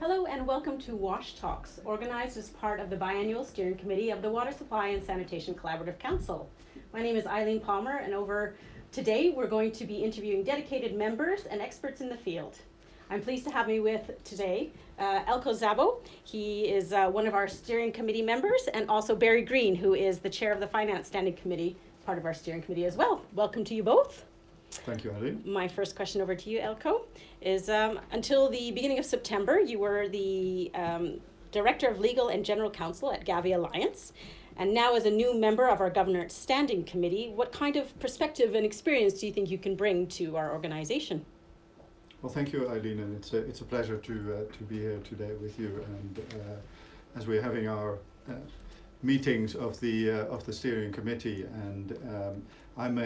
Hello and welcome to WASH Talks, organized as part of the biannual steering committee of the Water Supply and Sanitation Collaborative Council. My name is Eileen Palmer, and today we're going to be interviewing dedicated members and experts in the field. I'm pleased to have me with today Eelco Szabó. He is one of our steering committee members, and also Barry Greene, who is the chair of the Finance Standing Committee, part of our steering committee as well. Welcome to you both. Thank you, Eileen. My first question over to you, Eelco, is until the beginning of September, you were the Director of Legal and General Counsel at Gavi Alliance. And now as a new member of our Governance Standing Committee, what kind of perspective and experience do you think you can bring to our organization? Well, thank you, Eileen, and it's a pleasure to be here today with you. And as we're having our meetings of the steering committee, and I'm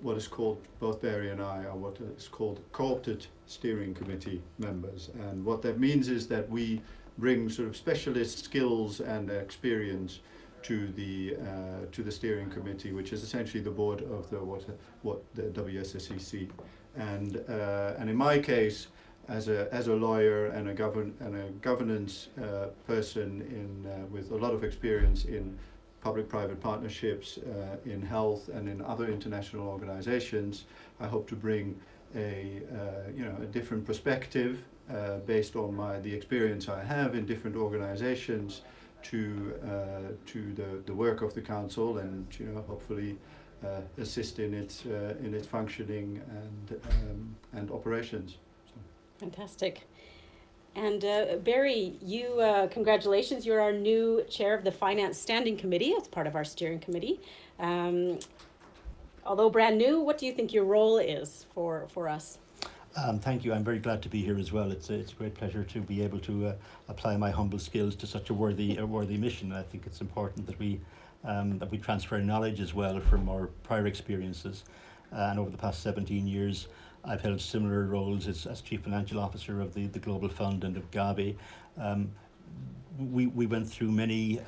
what is called, both Barry and I are what is called co-opted steering committee members. And what that means is that we bring sort of specialist skills and experience to the steering committee, which is essentially the board of the WSSCC. And in my case, as a lawyer and a governance person with a lot of experience in public-private partnerships, in health and in other international organizations, I hope to bring a different perspective based on the experience I have in different organizations to the work of the council, and hopefully assist in its functioning and operations. So. Fantastic. And Barry, you congratulations! You're our new chair of the Finance Standing Committee as part of our steering committee. Although brand new, what do you think your role is for us? Thank you. I'm very glad to be here as well. It's a great pleasure to be able to apply my humble skills to such a worthy mission. I think it's important that we transfer knowledge as well from our prior experiences. And over the past 17 years, I've held similar roles as Chief Financial Officer of the Global Fund and of Gavi. We went through many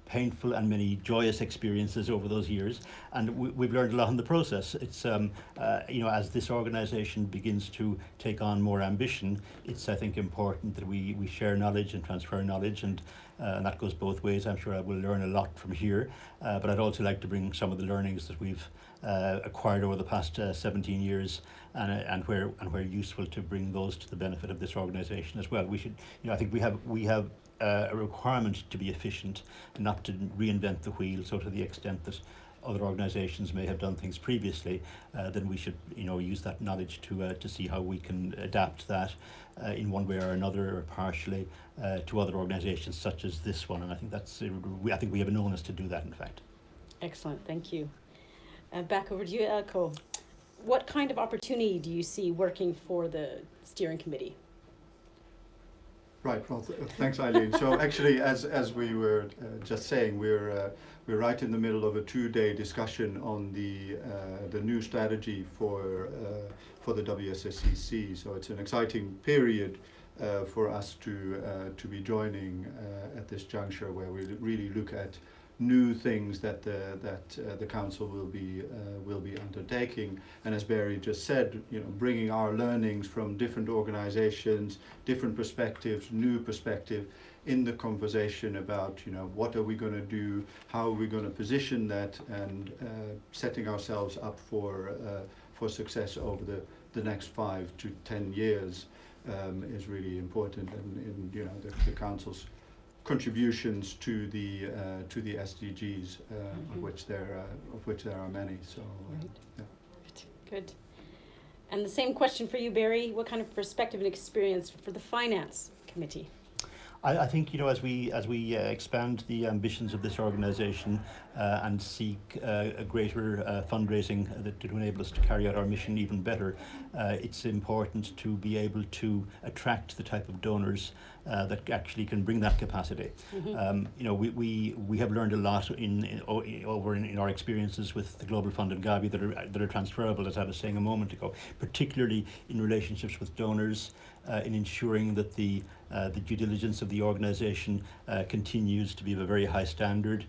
painful and many joyous experiences over those years, and we've learned a lot in the process. It's as this organization begins to take on more ambition, it's, I think, important that we share knowledge and transfer knowledge, and that goes both ways. I'm sure I will learn a lot from here, but I'd also like to bring some of the learnings that we've acquired over the past 17 years and where useful, to bring those to the benefit of this organization as well. We should, I think we have a requirement to be efficient and not to reinvent the wheel. So to the extent that other organizations may have done things previously, then we should use that knowledge to see how we can adapt that in one way or another, or partially, to other organizations such as this one. And I think I think we have an onus to do that, in fact. Excellent, thank you. Back over to you, Eelco. What kind of opportunity do you see working for the steering committee? Right. Well, thanks, Eileen. So actually, as we were just saying, we're right in the middle of a 2-day discussion on the new strategy for the WSSCC. So it's an exciting period for us to be joining at this juncture, where we really look at new things that the council will be undertaking, and as Barry just said, bringing our learnings from different organizations, different perspectives, new perspective in the conversation about what are we going to do, how are we going to position that, and setting ourselves up for success over the next 5 to 10 years is really important, and in the council's contributions to the SDGs, of which there are many. So, yeah. Good. And the same question for you, Barry. What kind of perspective and experience for the Finance Committee? I think as we expand the ambitions of this organisation and seek a greater fundraising to enable us to carry out our mission even better, it's important to be able to attract the type of donors that actually can bring that capacity. Mm-hmm. We have learned a lot in our experiences with the Global Fund and Gavi that are transferable, as I was saying a moment ago, particularly in relationships with donors, in ensuring that the due diligence of the organisation continues to be of a very high standard,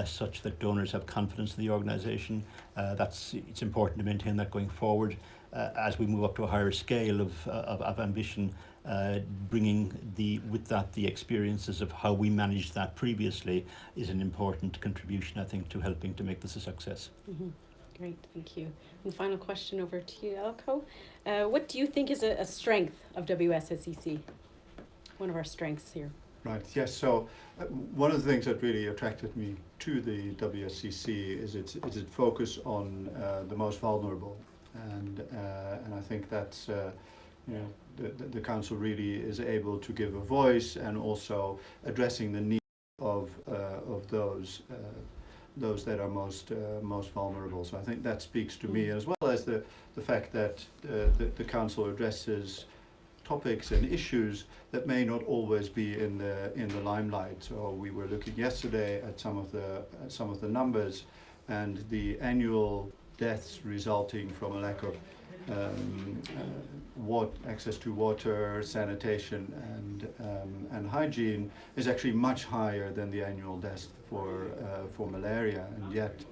such that donors have confidence in the organisation. It's important to maintain that going forward. As we move up to a higher scale of ambition, bringing with that the experiences of how we managed that previously is an important contribution, I think, to helping to make this a success. Mm-hmm. Great, thank you. And final question over to you, Eelco. What do you think is a strength of WSSCC? One of our strengths here. Right, yes, so one of the things that really attracted me to the WSCC is its focus on the most vulnerable, and I think that's the council really is able to give a voice and also addressing the needs of those that are most vulnerable. So I think that speaks to me, as well as the fact that the council addresses topics and issues that may not always be in the limelight. So we were looking yesterday at some of the numbers, and the annual deaths resulting from a lack of access to water, sanitation, and hygiene is actually much higher than the annual deaths for malaria. And yet,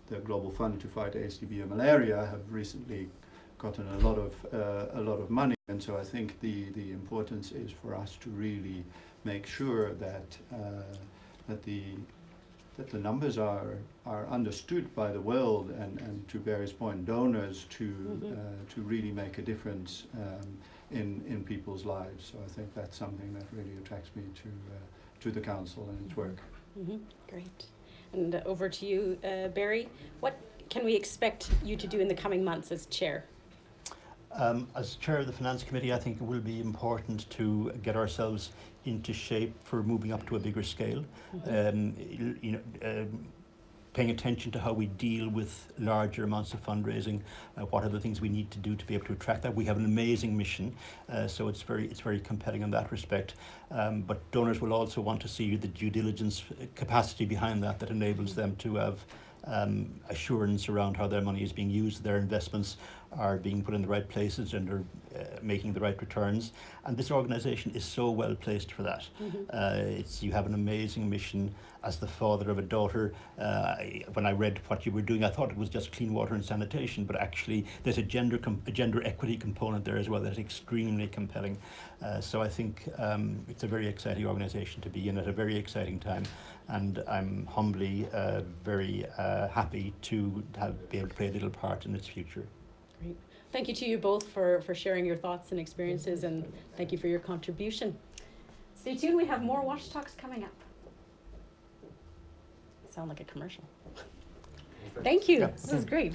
the Global Fund to fight HDB and malaria have recently gotten a lot of money, and so I think the importance is for us to really make sure that the numbers are understood by the world, and to Barry's point, donors to really make a difference in people's lives. So I think that's something that really attracts me to the council and its work. Mm-hmm. Great. And over to you, Barry. What can we expect you to do in the coming months as chair? As chair of the Finance Committee, I think it will be important to get ourselves into shape for moving up to a bigger scale. Paying attention to how we deal with larger amounts of fundraising. What are the things we need to do to be able to attract that? We have an amazing mission, so it's very compelling in that respect. But donors will also want to see the due diligence capacity behind that enables them to have assurance around how their money is being used, their investments are being put in the right places, and are making the right returns. And this organisation is so well placed for that. You have an amazing mission. As the father of a daughter, when I read what you were doing, I thought it was just clean water and sanitation, but actually there's a gender equity component there as well that's extremely compelling. So I think it's a very exciting organisation to be in at a very exciting time, and I'm humbly very happy to be able to play a little part in its future. Great. Thank you to you both for sharing your thoughts and experiences, and thank you for your contribution. Stay tuned, we have more Wash Talks coming up. Sound like a commercial. Thank you. Yeah. This is great.